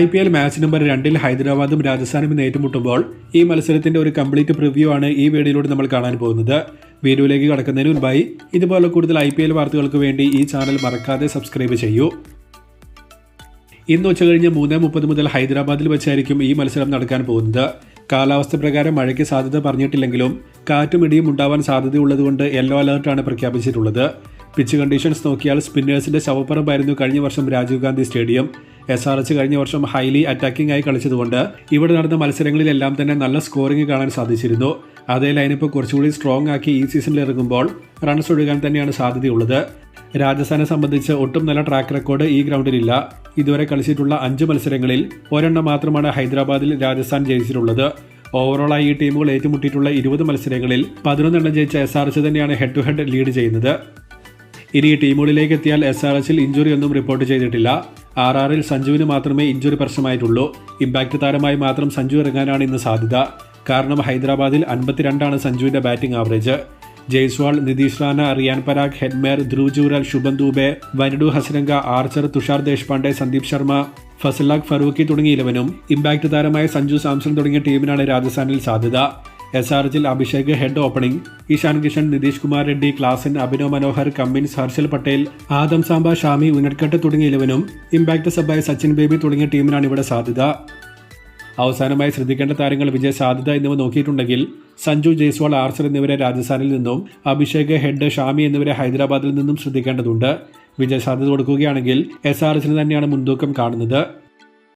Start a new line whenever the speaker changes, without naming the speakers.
IPL match number 2 ഹൈദരാബാദും രാജസ്ഥാനും ഇന്ന് ഏറ്റുമുട്ടുമ്പോൾ ഈ മത്സരത്തിന്റെ ഒരു കംപ്ലീറ്റ് പ്രിവ്യൂ ആണ് ഈ വീഡിയോയിലൂടെ നമ്മൾ കാണാൻ പോകുന്നത്. വീഡിയോയിലേക്ക് കടക്കുന്നതിന് മുൻപായി ഇതുപോലെ കൂടുതൽ IPL വാർത്തകൾക്ക് വേണ്ടി ഈ ചാനൽ മറക്കാതെ സബ്സ്ക്രൈബ് ചെയ്യൂ. ഇന്ന് ഉച്ചകഴിഞ്ഞ് 3:30 മുതൽ ഹൈദരാബാദിൽ വെച്ചായിരിക്കും ഈ മത്സരം നടക്കാൻ പോകുന്നത്. കാലാവസ്ഥ പ്രകാരം മഴയ്ക്ക് സാധ്യത പറഞ്ഞിട്ടില്ലെങ്കിലും കാറ്റും ഇടിയും ഉണ്ടാവാൻ സാധ്യതയുള്ളതുകൊണ്ട് യെല്ലോ അലർട്ടാണ് പ്രഖ്യാപിച്ചിട്ടുള്ളത്. പിച്ച് കണ്ടീഷൻസ് നോക്കിയാൽ സ്പിന്നേഴ്സിന്റെ ശവപ്പറമ്പായിരുന്നു കഴിഞ്ഞ വർഷം രാജീവ് ഗാന്ധി സ്റ്റേഡിയം. SRH കഴിഞ്ഞ വർഷം ഹൈലി അറ്റാക്കിംഗ് ആയി കളിച്ചതുകൊണ്ട് ഇവിടെ നടന്ന മത്സരങ്ങളിലെല്ലാം തന്നെ നല്ല സ്കോറിംഗ് കാണാൻ സാധിച്ചിരുന്നു. അതേ ലൈനപ്പ് കുറച്ചുകൂടി സ്ട്രോങ് ആക്കി ഈ സീസണിൽ ഇറങ്ങുമ്പോൾ റൺസ് ഒഴുകാൻ തന്നെയാണ് സാധ്യതയുള്ളത്. രാജസ്ഥാനെ സംബന്ധിച്ച് ഒട്ടും നല്ല ട്രാക്ക് റെക്കോർഡ് ഈ ഗ്രൗണ്ടിലില്ല. ഇതുവരെ കളിച്ചിട്ടുള്ള 5 മത്സരങ്ങളിൽ ഒരെണ്ണം മാത്രമാണ് ഹൈദരാബാദിൽ രാജസ്ഥാൻ ജയിച്ചിട്ടുള്ളത്. ഓവറോളായി ഈ ടീമുകൾ ഏറ്റുമുട്ടിയിട്ടുള്ള 20 മത്സരങ്ങളിൽ 11 ജയിച്ച SRH തന്നെയാണ് ഹെഡ് ടു ഹെഡ് ലീഡ് ചെയ്യുന്നത്. ഇനി ഈ ടീമുകളിലേക്ക് എത്തിയാൽ SRHൽ ഇഞ്ചുറി ഒന്നും റിപ്പോർട്ട് ചെയ്തിട്ടില്ല. RRൽ സഞ്ജുവിന് മാത്രമേ ഇഞ്ചുറി പ്രശ്നമായിട്ടുള്ളൂ. ഇമ്പാക്ട് താരമായി മാത്രം സഞ്ജു ഇറങ്ങാനാണ് ഇന്ന് സാധ്യത. കാരണം ഹൈദരാബാദിൽ 52 സഞ്ജുവിന്റെ ബാറ്റിംഗ് ആവറേജ്. ജയ്സ്വാൾ, നിതീഷ് റാന, റിയാൻ പരാഗ്, ഹെഡ്മേർ, ധ്രുവ് ജൂറൽ, ശുഭൻ ദൂബെ, വനിഡു ഹസരംഗ, ആർച്ചർ, തുഷാർ ദേശ്പാണ്ഡെ, സന്ദീപ് ശർമ്മ, ഫസലാഖ് ഫറൂഖി തുടങ്ങിയ 11 ഇമ്പാക്ട് താരമായ സഞ്ജു സാംസൺ തുടങ്ങിയ ടീമിനാണ് രാജസ്ഥാനിൽ സാധ്യത. SRHൽ Abhishek Head opening, Ishan Kishan, Nitish Kumar Reddy, Klaasen, Abhinav Manohar, Cummins, Harshal Patel, Adam Zampa, Shami, Unadkat തുടങ്ങിയ 11 ഇമ്പാക്ട് സബായ സച്ചിൻ ബേബി തുടങ്ങിയ ടീമിനാണ് ഇവിടെ സാധ്യത. അവസാനമായി ശ്രദ്ധിക്കേണ്ട താരങ്ങൾ വിജയ സാധ്യത എന്നിവ നോക്കിയിട്ടുണ്ടെങ്കിൽ സഞ്ജു, ജയ്സ്വാൾ, ആർച്ചർ എന്നിവരെ രാജസ്ഥാനിൽ നിന്നും അഭിഷേക്, ഹെഡ്, ഷാമി എന്നിവരെ ഹൈദരാബാദിൽ നിന്നും ശ്രദ്ധിക്കേണ്ടതുണ്ട്. വിജയ സാധ്യത കൊടുക്കുകയാണെങ്കിൽ SRHന് തന്നെയാണ് മുൻതൂക്കം കാണുന്നത്.